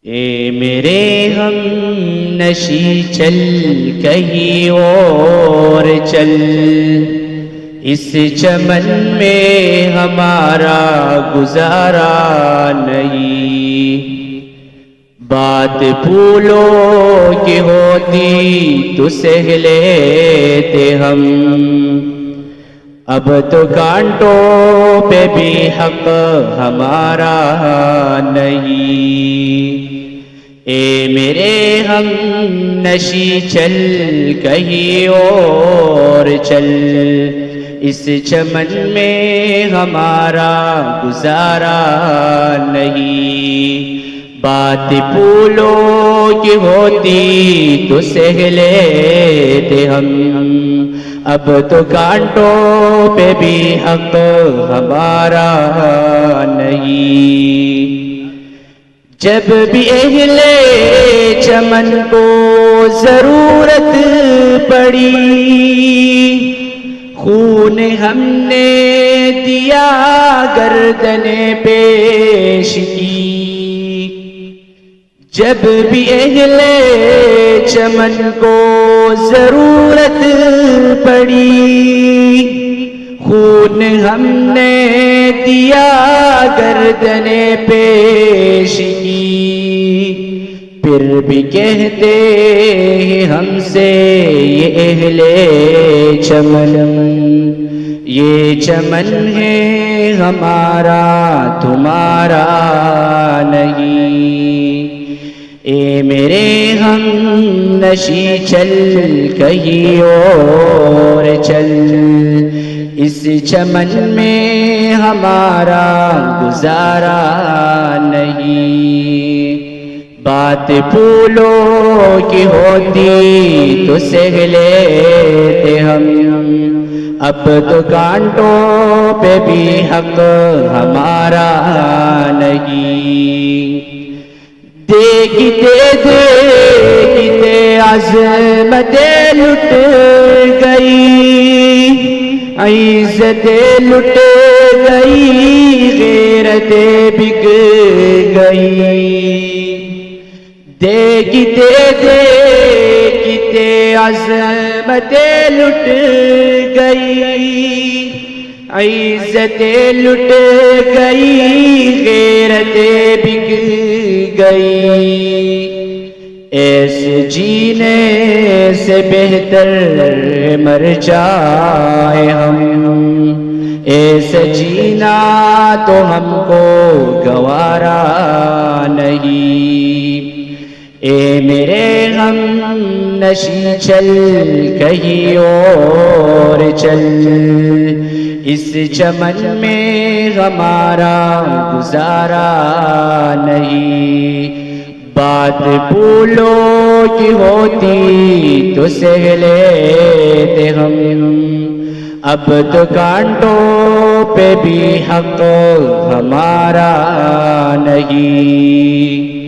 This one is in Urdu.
اے میرے ہم نشی چل کہیں اور چل، اس چمن میں ہمارا گزارا نہیں۔ بات پھولوں کی ہوتی تو سہ لیتے ہم، اب تو کانٹوں پہ بھی حق ہمارا نہیں۔ اے میرے ہم نشی چل کہیں اور چل، اس چمن میں ہمارا گزارا نہیں۔ بات پھولوں کی ہوتی تو سہ لیتے ہم، اب تو کانٹوں پہ بھی حق ہمارا نہیں۔ جب بھی اہل چمن کو ضرورت پڑی، خون ہم نے دیا گردن پیش کی۔ جب بھی اہل چمن کو ضرورت پڑی، خون ہم نے دیا گردن پیش کی۔ پھر بھی کہتے ہیں ہم سے یہ اہل چمن، یہ چمن ہے ہمارا تمہارا نہیں۔ اے میرے ہم نشی چل کہیں اور چل، اس چمن میں ہمارا گزارا نہیں۔ بات پھولوں کی ہوتی تو سہ لیتے ہم، اب تو کانٹوں پہ بھی حق ہمارا نہیں۔ دیکھتے دیکھتے عظمتیں لٹ گئی، عزتیں لٹ گئی، غیرتیں بک گئی۔ دیکھتے دیکھتے عظمتیں لٹ گئی، عزتیں لٹ گئی، غیرتیں بک گئی۔ ایسے جینے سے بہتر مر جائے ہم، ایسے جینا تو ہم کو گوارا نہیں۔ اے میرے ہم نشی چل کہیں اور چل، اس چمن میں ہمارا گزارا نہیں۔ بات پھولوں کی ہوتی تو سہ لیتے ہم، اب تو کانٹوں پہ بھی حق ہمارا نہیں۔